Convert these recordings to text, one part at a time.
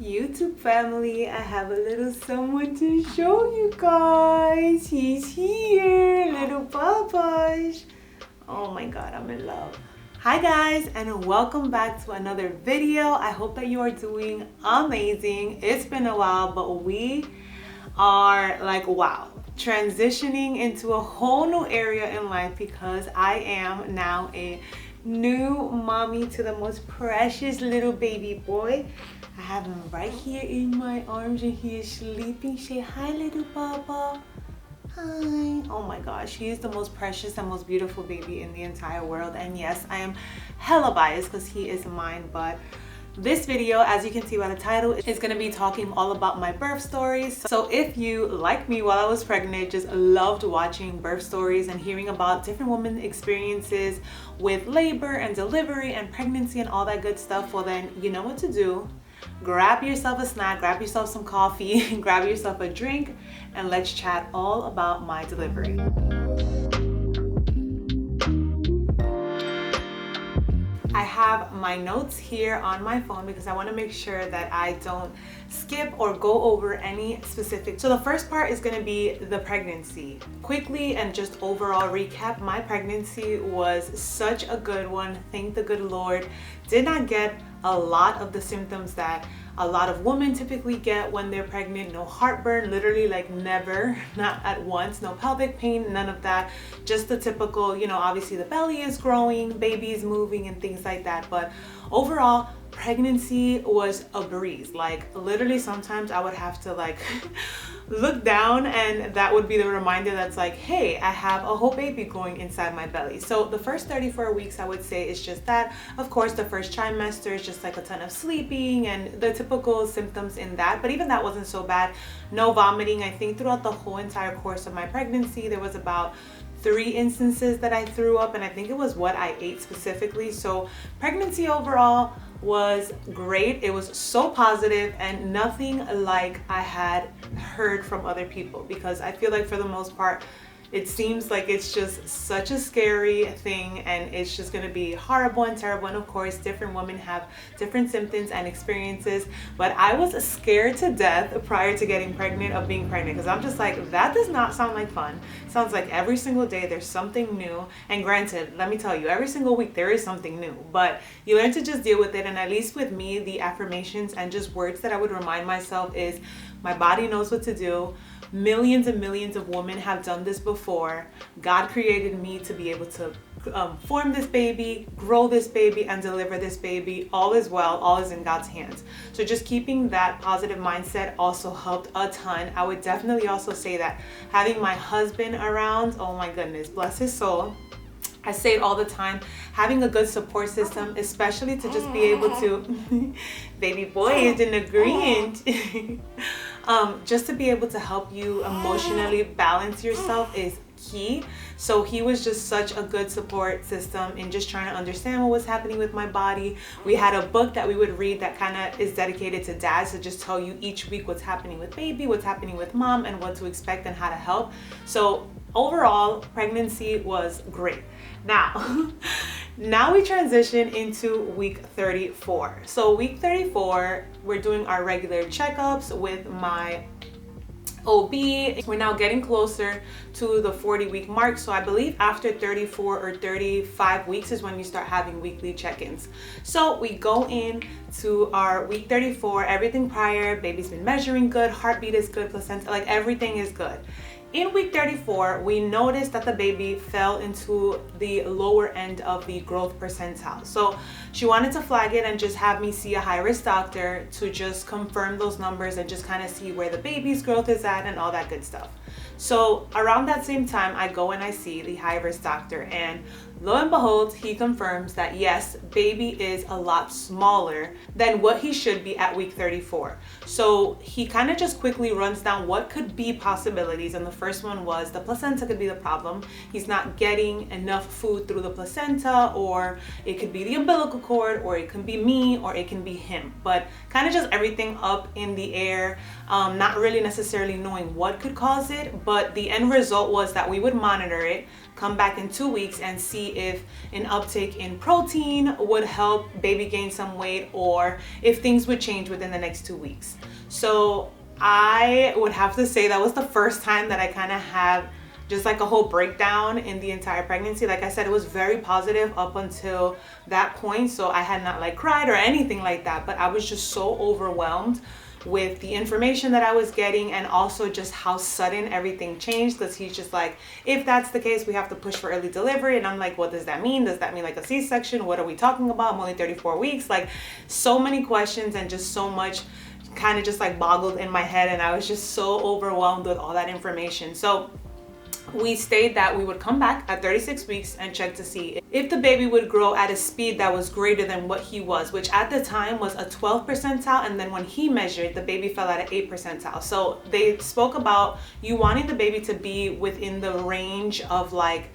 YouTube family, I have a little someone to show you guys. He's here, little Babash. Oh my god, I'm in love. Hi guys, and welcome back to another video. I hope that you are doing amazing. It's been a while, but we are like, wow, transitioning into a whole new area in life because I am now a new mommy to the most precious little baby boy. I have him right here in my arms and he is sleeping. Say hi, little Baba. Hi. Oh my gosh, he is the most precious and most beautiful baby in the entire world. And yes, I am hella biased because he is mine, but this video, as you can see by the title, is going to be talking all about my birth stories. So if you, like me while I was pregnant, just loved watching birth stories and hearing about different women's experiences with labor and delivery and pregnancy and all that good stuff, well then you know what to do. Grab yourself a snack, grab yourself some coffee, grab yourself a drink, and let's chat all about my delivery. I have my notes here on my phone because I want to make sure that I don't skip or go over any specific. So the first part is going to be the pregnancy. Quickly and just overall recap, my pregnancy was such a good one. Thank the good Lord. Did not get a lot of the symptoms that a lot of women typically get when they're pregnant. No heartburn, literally like never, not at once. No pelvic pain, none of that. Just the typical, you know, obviously the belly is growing, baby is moving and things like that. But overall, pregnancy was a breeze. Like literally sometimes I would have to like look down and that would be the reminder that's like, hey, I have a whole baby going inside my belly. So the first 34 weeks I would say is just that. Of course, the first trimester is just like a ton of sleeping and the typical symptoms in that, but even that wasn't so bad. No vomiting. I think throughout the whole entire course of my pregnancy there was about 3 instances that I threw up, and I think it was what I ate specifically. So pregnancy overall was great. It was so positive and nothing like I had heard from other people, because I feel like for the most part it seems like it's just such a scary thing and it's just going to be horrible and terrible. And of course, different women have different symptoms and experiences. But I was scared to death prior to getting pregnant of being pregnant, because I'm just like, that does not sound like fun. Sounds like every single day there's something new. And granted, let me tell you, every single week there is something new. But you learn to just deal with it. And at least with me, the affirmations and just words that I would remind myself is, my body knows what to do. Millions and millions of women have done this before. God created me to be able to form this baby, grow this baby, and deliver this baby. All is well, all is in God's hands. So just keeping that positive mindset also helped a ton. I would definitely also say that having my husband around, oh my goodness, bless his soul. I say it all the time, having a good support system, especially to just be able to, baby boy is in agreement. Just to be able to help you emotionally balance yourself is key. So he was just such a good support system in just trying to understand what was happening with my body. We had a book that we would read that kind of is dedicated to dads, to just tell you each week what's happening with baby, what's happening with mom, and what to expect and how to help. So overall, pregnancy was great. Now we transition into week 34. So week 34, we're doing our regular checkups with my OB. We're now getting closer to the 40-week mark. So I believe after 34 or 35 weeks is when you start having weekly check-ins. So we go in to our week 34, everything prior, baby's been measuring good, heartbeat is good, placenta, like everything is good. In week 34, we noticed that the baby fell into the lower end of the growth percentile. So she wanted to flag it and just have me see a high-risk doctor to just confirm those numbers and just kind of see where the baby's growth is at and all that good stuff. So around that same time, I go and I see the high-risk doctor, and lo and behold, he confirms that yes, baby is a lot smaller than what he should be at week 34. So he kind of just quickly runs down what could be possibilities, and the first one was the placenta could be the problem. He's not getting enough food through the placenta, or it could be the umbilical cord, or it can be me, or it can be him. But kind of just everything up in the air, not really necessarily knowing what could cause it. But the end result was that we would monitor it, come back in 2 weeks and see if an uptake in protein would help baby gain some weight, or if things would change within the next 2 weeks. So I would have to say that was the first time that I kind of had just like a whole breakdown in the entire pregnancy. Like I said, it was very positive up until that point. So I had not like cried or anything like that, but I was just so overwhelmed with the information that I was getting, and also just how sudden everything changed, because he's just like, if that's the case, we have to push for early delivery. And I'm like, what does that mean? Does that mean like a C-section? What are we talking about? I'm only 34 weeks. Like, so many questions and just so much kind of just like boggled in my head, and I was just so overwhelmed with all that information. So we stayed that we would come back at 36 weeks and check to see if the baby would grow at a speed that was greater than what he was, which at the time was a 12th percentile. And then when he measured, the baby fell at an 8th percentile. So they spoke about you wanting the baby to be within the range of like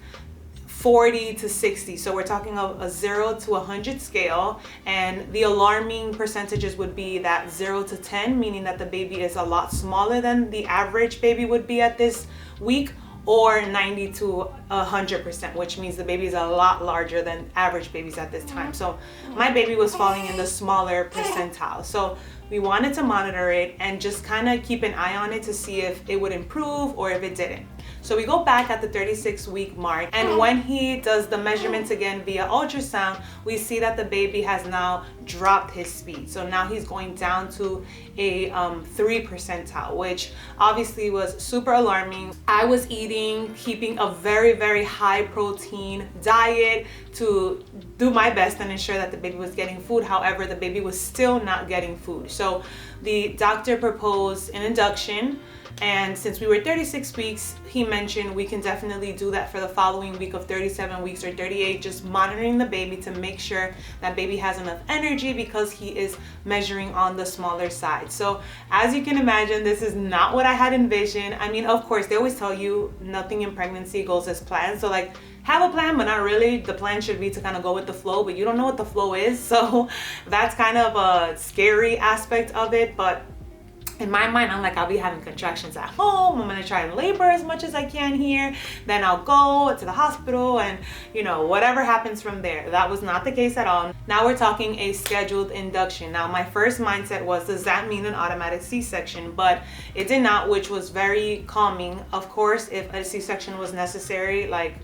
40 to 60. So we're talking of a 0 to 100 scale, and the alarming percentages would be that 0 to 10, meaning that the baby is a lot smaller than the average baby would be at this week, or 90 to 100%, which means the baby is a lot larger than average babies at this time. So my baby was falling in the smaller percentile. So we wanted to monitor it and just kind of keep an eye on it to see if it would improve or if it didn't. So we go back at the 36-week mark, and when he does the measurements again via ultrasound, we see that the baby has now dropped his speed. So now he's going down to a 3 percentile, which obviously was super alarming. I was keeping a very, very high protein diet to do my best and ensure that the baby was getting food. However, the baby was still not getting food. So the doctor proposed an induction. And since we were 36 weeks, he mentioned we can definitely do that for the following week of 37 weeks or 38, just monitoring the baby to make sure that baby has enough energy, because he is measuring on the smaller side. So as you can imagine, this is not what I had envisioned. I mean, of course, they always tell you nothing in pregnancy goes as planned. So like, have a plan, but not really. The plan should be to kind of go with the flow, but you don't know what the flow is. So that's kind of a scary aspect of it. But in my mind, I'm like, I'll be having contractions at home. I'm gonna try and labor as much as I can here. Then I'll go to the hospital and, you know, whatever happens from there. That was not the case at all. Now we're talking a scheduled induction. Now my first mindset was, does that mean an automatic C-section? But it did not, which was very calming. Of course, if a C-section was necessary, like,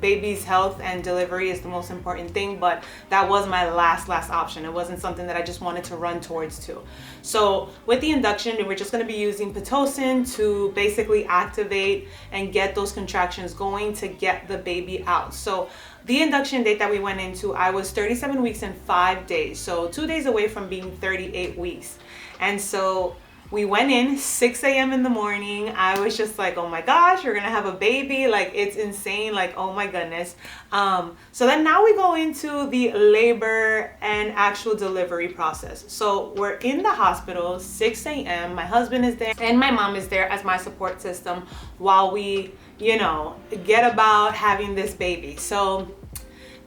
baby's health and delivery is the most important thing, but that was my last option. It wasn't something that I just wanted to run towards too. So with the induction, we're just going to be using Pitocin to basically activate and get those contractions going to get the baby out. So the induction date that we went into, I was 37 weeks and 5 days, so 2 days away from being 38 weeks. And so we went in 6 a.m. in the morning. I was just like, oh my gosh, we're gonna have a baby. Like, it's insane. Like, oh my goodness. So then now we go into the labor and actual delivery process. So we're in the hospital, 6 a.m. My husband is there and my mom is there as my support system while we, you know, get about having this baby. So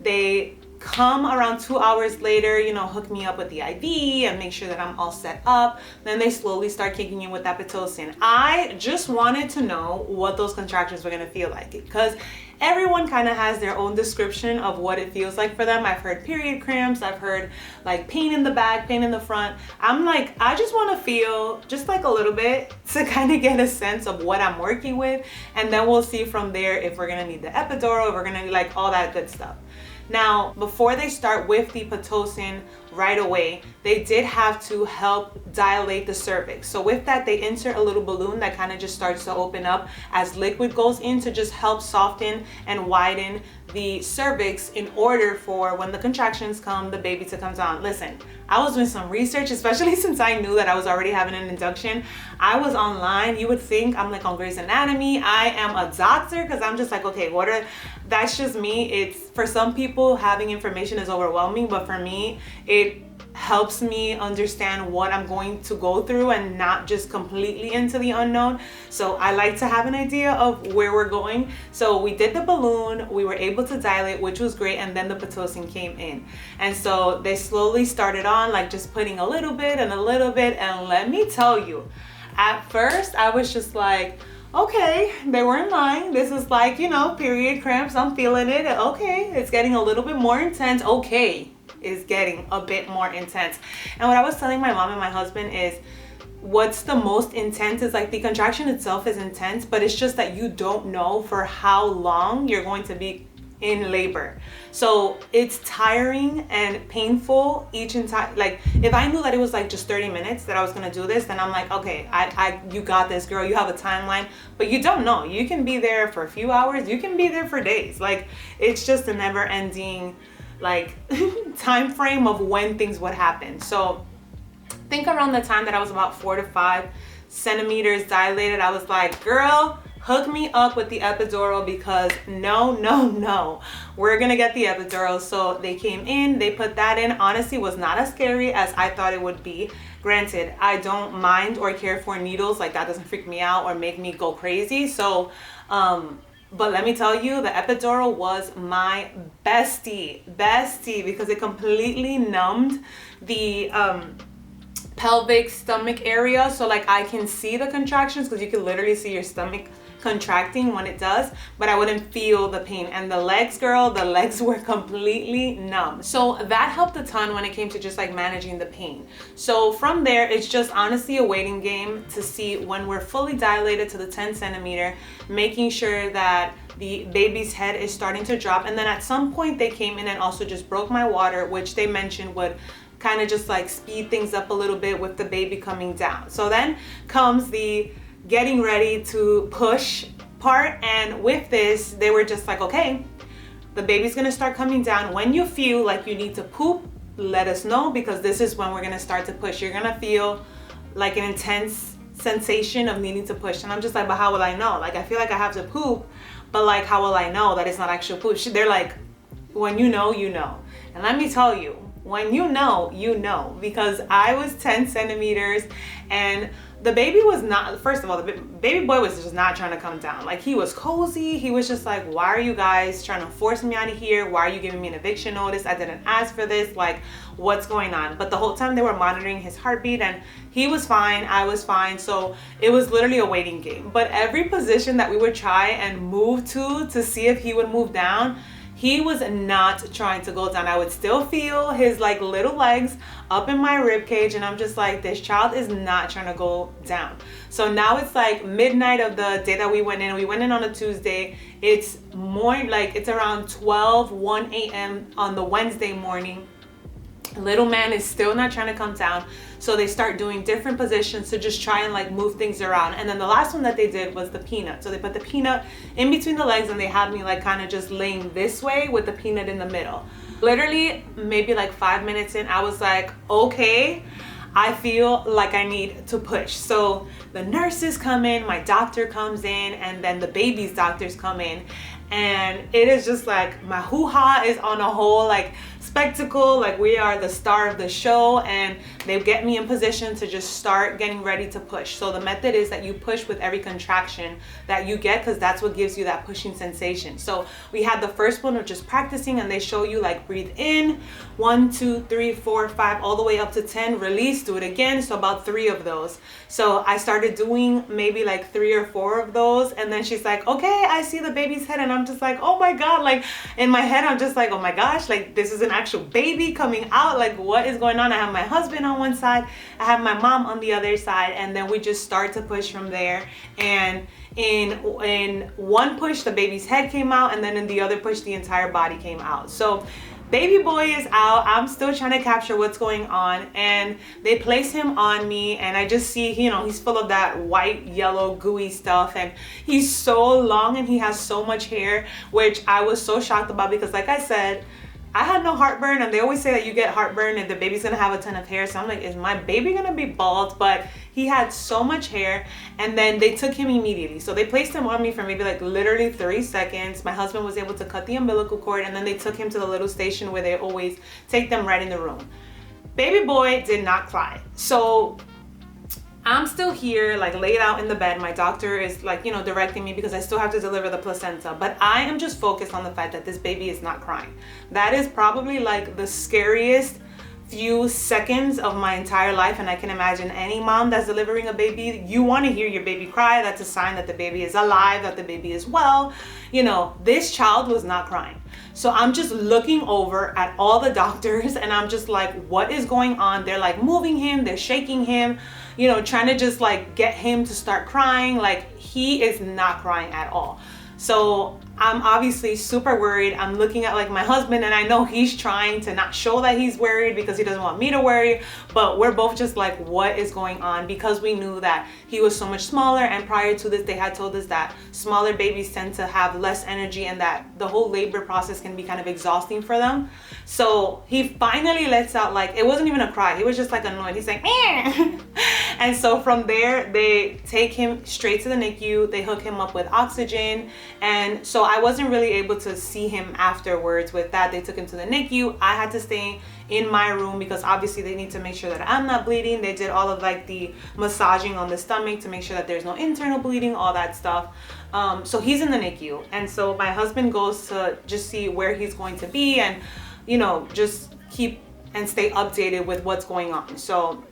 they come around 2 hours later, you know, hook me up with the IV and make sure that I'm all set up. Then they slowly start kicking in with that Pitocin. I just wanted to know what those contractions were gonna feel like, because everyone kind of has their own description of what it feels like for them. I've heard period cramps, I've heard like pain in the back, pain in the front. I'm like, I just want to feel just like a little bit to kind of get a sense of what I'm working with, and then we'll see from there if we're gonna need the epidural, if we're gonna need like all that good stuff. Now, before they start with the Pitocin right away, they did have to help dilate the cervix. So with that, they insert a little balloon that kind of just starts to open up as liquid goes in to just help soften and widen the cervix in order for when the contractions come, the baby to come down. Listen, I was doing some research, especially since I knew that I was already having an induction. I was online. You would think I'm like on Grey's Anatomy. I am a doctor, because I'm just like, okay, that's just me. It's, for some people, having information is overwhelming, but for me, it helps me understand what I'm going to go through and not just completely into the unknown. So I like to have an idea of where we're going. So we did the balloon, we were able to dilate, which was great, and then the Pitocin came in. And so they slowly started on, like just putting a little bit and a little bit, and let me tell you, at first I was just like, okay, they were in line. This is like, you know, period cramps, I'm feeling it. Okay, it's getting a little bit more intense. Okay, is getting a bit more intense. And what I was telling my mom and my husband is, what's the most intense is like the contraction itself is intense, but it's just that you don't know for how long you're going to be in labor. So it's tiring and painful each entire, like if I knew that it was like just 30 minutes that I was gonna do this, then I'm like, okay, you got this, girl, you have a timeline. But you don't know, you can be there for a few hours, you can be there for days. Like it's just a never ending like time frame of when things would happen. So I think around the time that I was about 4 to 5 centimeters dilated, I was like, girl, hook me up with the epidural, because no, we're gonna get the epidural. So they came in, they put that in. Honestly, was not as scary as I thought it would be. Granted, I don't mind or care for needles, like that doesn't freak me out or make me go crazy. So but let me tell you, the epidural was my bestie, because it completely numbed the pelvic stomach area. So like I can see the contractions, because you can literally see your stomach contracting when it does, but I wouldn't feel the pain. And the legs, girl, the legs were completely numb. So that helped a ton when it came to just like managing the pain. So from there, it's just honestly a waiting game to see when we're fully dilated to the 10 centimeter, making sure that the baby's head is starting to drop. And then at some point they came in and also just broke my water, which they mentioned would kind of just like speed things up a little bit with the baby coming down. So then comes the getting ready to push part, and with this they were just like, okay, the baby's gonna start coming down. When you feel like you need to poop, let us know, because this is when we're gonna start to push. You're gonna feel like an intense sensation of needing to push. And I'm just like, but how will I know? Like I feel like I have to poop, but like how will I know that it's not actual poop? They're like, when you know, you know. And let me tell you, when you know, because I was 10 centimeters and the baby was not, first of all, the baby boy was just not trying to come down. Like he was cozy. He was just like, why are you guys trying to force me out of here? Why are you giving me an eviction notice? I didn't ask for this. Like, what's going on? But the whole time they were monitoring his heartbeat, and he was fine. I was fine. So it was literally a waiting game. But every position that we would try and move to see if he would move down, he was not trying to go down. I would still feel his like little legs up in my rib cage, and I'm just like, this child is not trying to go down. So now it's like midnight of the day that we went in. We went in on a Tuesday. It's more like it's around 1 a.m. on the Wednesday morning. Little man is still not trying to come down. So they start doing different positions to just try and like move things around. And then the last one that they did was the peanut. So they put the peanut in between the legs, and they had me like kind of just laying this way with the peanut in the middle. Literally maybe like 5 minutes in, I was like, okay, I feel like I need to push. So the nurses come in, my doctor comes in, and then the baby's doctors come in. And it is just like my hoo-ha is on a whole like spectacle, like we are the star of the show, and they get me in position to just start getting ready to push. So the method is that you push with every contraction that you get, because that's what gives you that pushing sensation. So we had the first one of just practicing, and they show you like breathe in 1 2 3 4 5 all the way up to 10, release, do it again. So about 3 of those. So I started doing maybe like 3 or 4 of those, and then she's like, okay, I see the baby's head. And I'm just like, oh my god, like in my head I'm just like, oh my gosh, like this is an actual baby coming out, like what is going on? I have my husband on one side, I have my mom on the other side, and then we just start to push from there. And in one push the baby's head came out, and then in the other push the entire body came out. So baby boy is out. I'm still trying to capture what's going on, and they place him on me, and I just see, you know, he's full of that white, yellow, gooey stuff, and he's so long and he has so much hair, which I was so shocked about, because like I said, I had no heartburn, and they always say that you get heartburn if the baby's gonna have a ton of hair. So I'm like, is my baby gonna be bald? But he had so much hair, and then they took him immediately. So they placed him on me for maybe like literally 3 seconds. My husband was able to cut the umbilical cord, and then they took him to the little station where they always take them right in the room. Baby boy did not cry. So I'm still here, like laid out in the bed. My doctor is like, you know, directing me because I still have to deliver the placenta, but I am just focused on the fact that this baby is not crying. That is probably like the scariest few seconds of my entire life, and I can imagine any mom that's delivering a baby, you want to hear your baby cry. That's a sign that the baby is alive, that the baby is well. You know, this child was not crying. So I'm just looking over at all the doctors and I'm just like, what is going on? They're like moving him, they're shaking him, you know, trying to just like get him to start crying. Like, he is not crying at all. So I'm obviously super worried. I'm looking at like my husband, and I know he's trying to not show that he's worried because he doesn't want me to worry, but we're both just like, what is going on? Because we knew that he was so much smaller, and prior to this they had told us that smaller babies tend to have less energy and that the whole labor process can be kind of exhausting for them. So he finally lets out, like, it wasn't even a cry, he was just like annoyed. He's like, eh. And so from there they take him straight to the NICU. They hook him up with oxygen, and so I wasn't really able to see him afterwards with that. They took him to the NICU. I had to stay in my room because obviously they need to make sure that I'm not bleeding. They did all of like the massaging on the stomach to make sure that there's no internal bleeding, all that stuff. So he's in the NICU, and so my husband goes to just see where he's going to be and, you know, just keep and stay updated with what's going on. So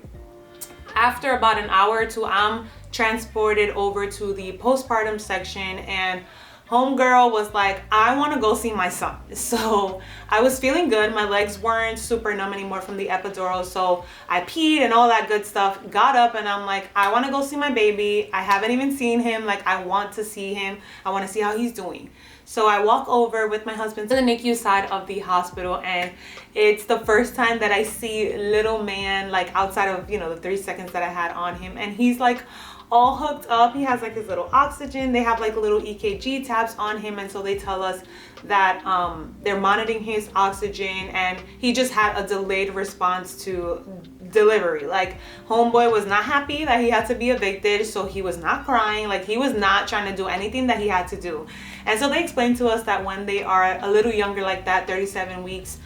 after about an hour or two, I'm transported over to the postpartum section, and homegirl was like, I want to go see my son. So I was feeling good. My legs weren't super numb anymore from the epidural. So I peed and all that good stuff, got up, and I'm like, I want to go see my baby. I haven't even seen him. Like, I want to see him. I want to see how he's doing. So I walk over with my husband to the NICU side of the hospital, and it's the first time that I see little man, like outside of, you know, the 3 seconds that I had on him, and he's like all hooked up. He has like his little oxygen. They have like little EKG tabs on him, and so they tell us that they're monitoring his oxygen, and he just had a delayed response to delivery. Like, homeboy was not happy that he had to be evicted, so he was not crying. Like, he was not trying to do anything that he had to do. And so they explained to us that when they are a little younger like that, 37 weeks,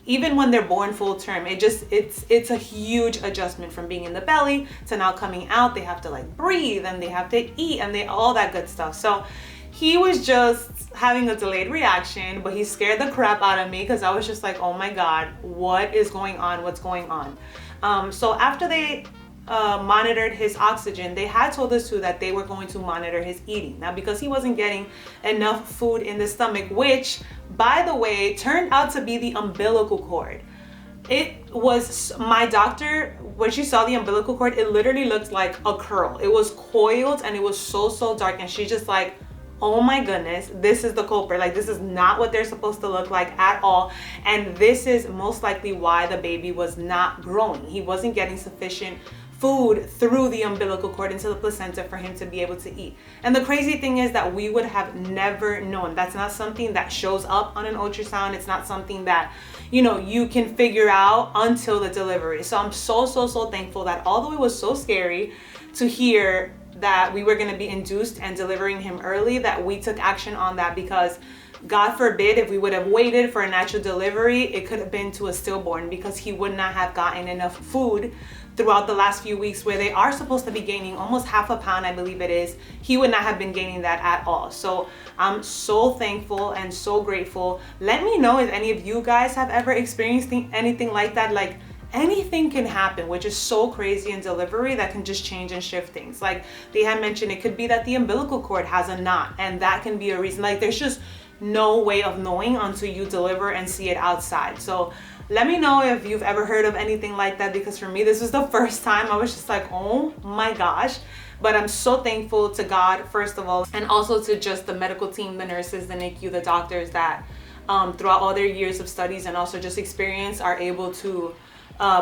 even when they're born full term, it's a huge adjustment from being in the belly to now coming out. They have to like breathe, and they have to eat, and all that good stuff. So he was just having a delayed reaction, but he scared the crap out of me because I was just like, oh my God, what is going on? What's going on? So after they monitored his oxygen, they had told us too that they were going to monitor his eating. Now, because he wasn't getting enough food in the stomach, which, by the way, turned out to be the umbilical cord. It was, my doctor, when she saw the umbilical cord, it literally looked like a curl. It was coiled, and it was so dark, and she just like, oh my goodness, this is the culprit. Like, this is not what they're supposed to look like at all. And this is most likely why the baby was not growing. He wasn't getting sufficient food through the umbilical cord into the placenta for him to be able to eat. And the crazy thing is that we would have never known. That's not something that shows up on an ultrasound. It's not something that, you know, you can figure out until the delivery. So I'm so thankful that, although it was so scary to hear that we were going to be induced and delivering him early, that we took action on that, because God forbid if we would have waited for a natural delivery, it could have been to a stillborn, because he would not have gotten enough food throughout the last few weeks where they are supposed to be gaining almost half a pound, I believe it is. He would not have been gaining that at all. So I'm so thankful and so grateful. Let me know if any of you guys have ever experienced anything like that. Like, anything can happen, which is so crazy in delivery, that can just change and shift things. Like they had mentioned, it could be that the umbilical cord has a knot, and that can be a reason. Like, there's just no way of knowing until you deliver and see it outside. So let me know if you've ever heard of anything like that, because for me, this was the first time. I was just like, oh my gosh. But I'm so thankful to God, first of all, and also to just the medical team, the nurses, the NICU, the doctors that throughout all their years of studies and also just experience are able to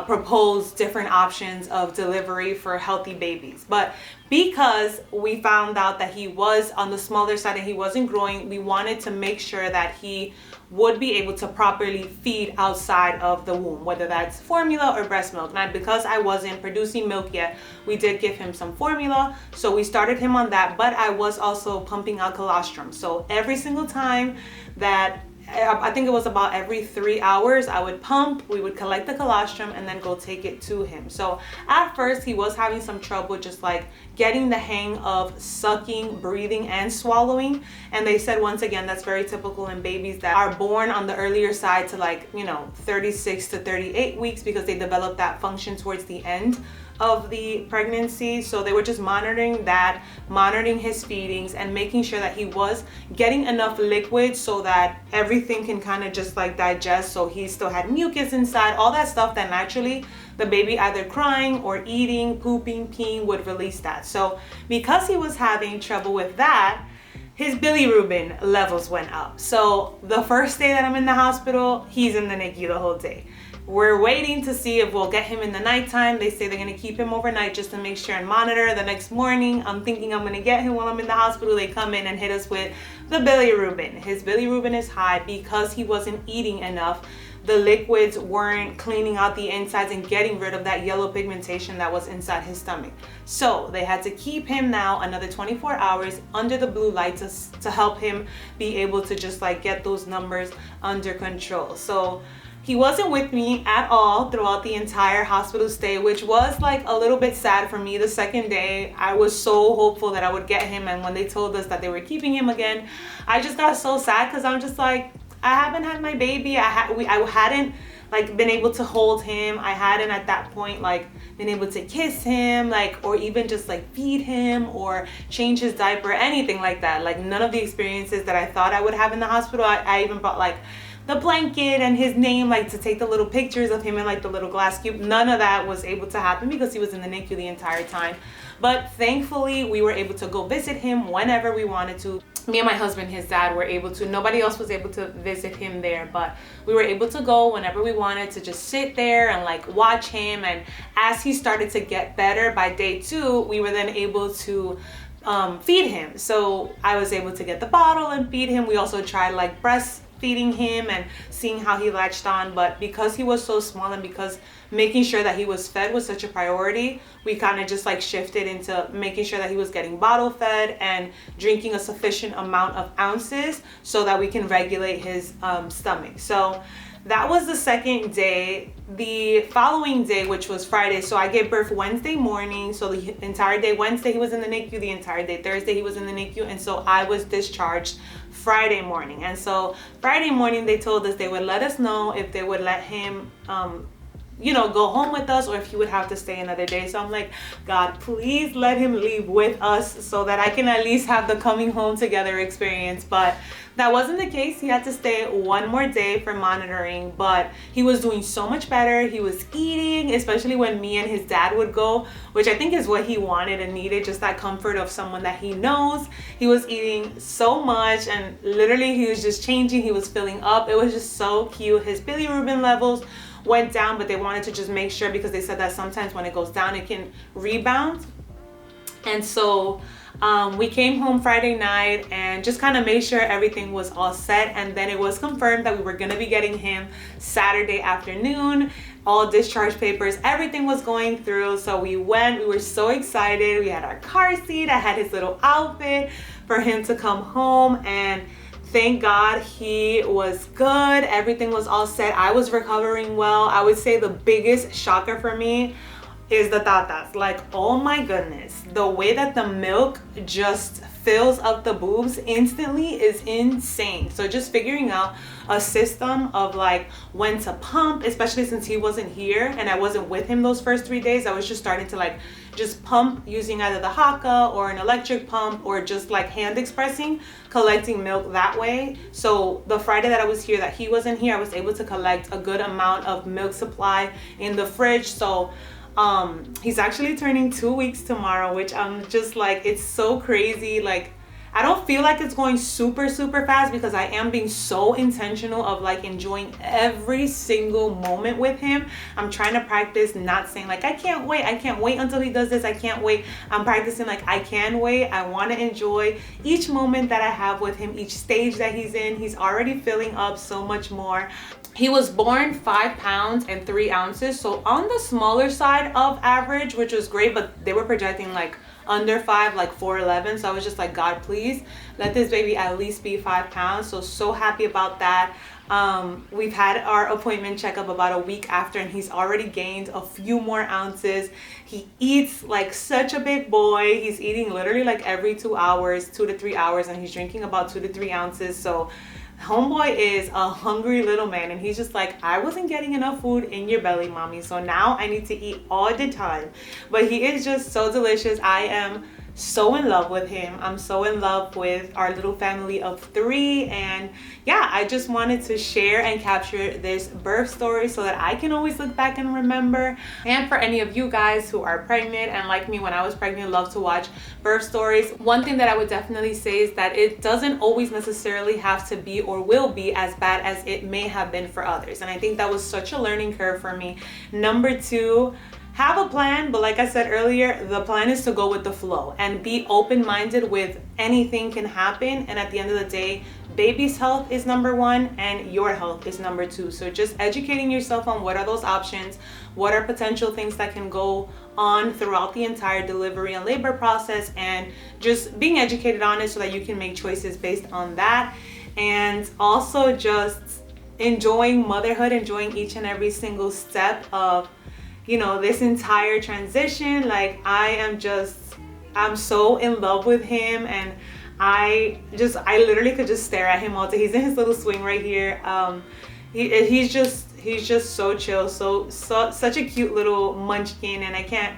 propose different options of delivery for healthy babies. But because we found out that he was on the smaller side and he wasn't growing, we wanted to make sure that he would be able to properly feed outside of the womb, whether that's formula or breast milk. Now, because I wasn't producing milk yet, we did give him some formula, so we started him on that, but I was also pumping out colostrum. So every single time that I think it was about every 3 hours, I would pump, we would collect the colostrum, and then go take it to him. So at first he was having some trouble just like getting the hang of sucking, breathing, and swallowing. And they said, once again, that's very typical in babies that are born on the earlier side to like, you know, 36 to 38 weeks, because they develop that function towards the end of the pregnancy. So they were just monitoring that, monitoring his feedings, and making sure that he was getting enough liquid so that everything can kind of just like digest. So he still had mucus inside, all that stuff that naturally the baby either crying or eating, pooping, peeing would release that. So because he was having trouble with that, his bilirubin levels went up. So the first day that I'm in the hospital, he's in the NICU the whole day. We're waiting to see if we'll get him in the nighttime. They say they're gonna keep him overnight just to make sure and monitor. The next morning, I'm thinking I'm gonna get him while I'm in the hospital. They come in and hit us with the bilirubin. His bilirubin is high because he wasn't eating enough. The liquids weren't cleaning out the insides and getting rid of that yellow pigmentation that was inside his stomach. So they had to keep him now another 24 hours under the blue light to help him be able to just like get those numbers under control. So he wasn't with me at all throughout the entire hospital stay, which was like a little bit sad for me. The second day, I was so hopeful that I would get him. And when they told us that they were keeping him again, I just got so sad, because I'm just like, I haven't had my baby. I hadn't like been able to hold him. I hadn't at that point like been able to kiss him, like, or even just like feed him or change his diaper, anything like that. Like none of the experiences that I thought I would have in the hospital. I even brought like the blanket and his name, like to take the little pictures of him in like the little glass cube. None of that was able to happen because he was in the NICU the entire time. But thankfully we were able to go visit him whenever we wanted to. Me and my husband, his dad, were able to. Nobody else was able to visit him there, but we were able to go whenever we wanted to just sit there and like watch him. And as he started to get better by day 2, we were then able to feed him. So I was able to get the bottle and feed him. We also tried like breastfeeding him and seeing how he latched on, but because he was so small and because making sure that he was fed was such a priority, we kind of just like shifted into making sure that he was getting bottle fed and drinking a sufficient amount of ounces so that we can regulate his stomach. So that was the second day. The following day, which was Friday, so I gave birth Wednesday morning. So the entire day Wednesday he was in the NICU, the entire day Thursday he was in the NICU, and so I was discharged Friday morning. And so Friday morning they told us they would let us know if they would let him you know, go home with us or if he would have to stay another day. So I'm like, God, please let him leave with us so that I can at least have the coming home together experience. But that wasn't the case. He had to stay one more day for monitoring, but he was doing so much better. He was eating, especially when me and his dad would go, which I think is what he wanted and needed, just that comfort of someone that he knows. He was eating so much and literally he was just changing. He was filling up. It was just so cute. His bilirubin levels went down, but they wanted to just make sure because they said that sometimes when it goes down it can rebound. And so we came home Friday night and just kind of made sure everything was all set, and then it was confirmed that we were going to be getting him Saturday afternoon. All discharge papers, everything was going through. So we went, we were so excited. We had our car seat, I had his little outfit for him to come home, and thank God he was good. Everything was all set. I was recovering well. I would say the biggest shocker for me is the tatas. Like, oh my goodness, the way that the milk just fills up the boobs instantly is insane. So just figuring out a system of like when to pump, especially since he wasn't here and I wasn't with him those first 3 days, I was just starting to like just pump using either the Haka or an electric pump or just like hand expressing, collecting milk that way. So the Friday that I was here that he wasn't here, I was able to collect a good amount of milk supply in the fridge. So he's actually turning 2 weeks tomorrow, which I'm just like, it's so crazy. Like, I don't feel like it's going super fast because I am being so intentional of like enjoying every single moment with him. I'm trying to practice not saying like, I can't wait until he does this, I can't wait. I'm practicing like, I can wait. I want to enjoy each moment that I have with him, each stage that he's in. He's already filling up so much more. He was born 5 pounds and 3 ounces, so on the smaller side of average, which was great, but they were projecting like under 5, like 4'11". So I was just like, God, please let this baby at least be 5 pounds. So happy about that. We've had our appointment checkup about a week after, and he's already gained a few more ounces. He eats like such a big boy. He's eating literally like every 2 hours, 2 to 3 hours, and he's drinking about 2 to 3 ounces. So homeboy is a hungry little man, and he's just like, I wasn't getting enough food in your belly, mommy, so now I need to eat all the time. But he is just so delicious. I am so in love with him. I'm so in love with our little family of 3, and yeah, I just wanted to share and capture this birth story so that I can always look back and remember. And for any of you guys who are pregnant and like me when I was pregnant, love to watch birth stories, one thing that I would definitely say is that it doesn't always necessarily have to be or will be as bad as it may have been for others. And I think that was such a learning curve for me. Number 2, have a plan, but like I said earlier, the plan is to go with the flow and be open-minded with anything can happen. And at the end of the day, baby's health is number 1 and your health is number 2. So just educating yourself on what are those options, what are potential things that can go on throughout the entire delivery and labor process, and just being educated on it so that you can make choices based on that. And also just enjoying motherhood, enjoying each and every single step of, you know, this entire transition. Like I'm so in love with him, and I literally could just stare at him all day. He's in his little swing right here. He's just so chill, so such a cute little munchkin, and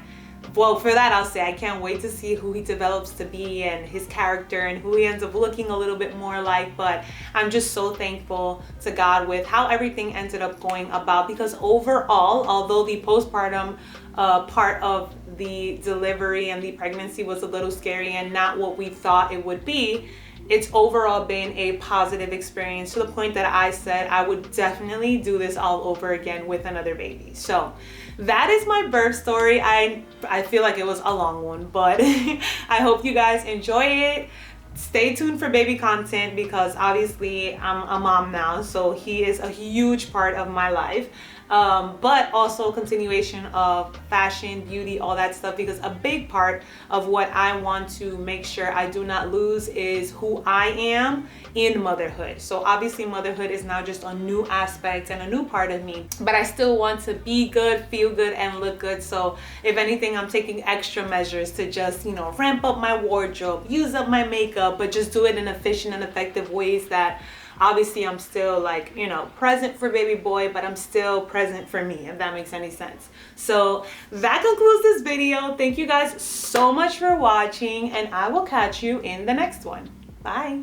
for that I'll say I can't wait to see who he develops to be and his character and who he ends up looking a little bit more like. But I'm just so thankful to God with how everything ended up going about, because overall, although the postpartum part of the delivery and the pregnancy was a little scary and not what we thought it would be, it's overall been a positive experience, to the point that I said I would definitely do this all over again with another baby. So that is my birth story. I feel like it was a long one, but I hope you guys enjoy it. Stay tuned for baby content, because obviously I'm a mom now, so he is a huge part of my life. But also continuation of fashion, beauty, all that stuff, because a big part of what I want to make sure I do not lose is who I am in motherhood. So obviously motherhood is now just a new aspect and a new part of me, but I still want to be good, feel good, and look good. So if anything, I'm taking extra measures to just, you know, ramp up my wardrobe, use up my makeup, but just do it in efficient and effective ways that obviously I'm still, like, you know, present for baby boy, but I'm still present for me, if that makes any sense. So that concludes this video. Thank you guys so much for watching, and I will catch you in the next one. Bye.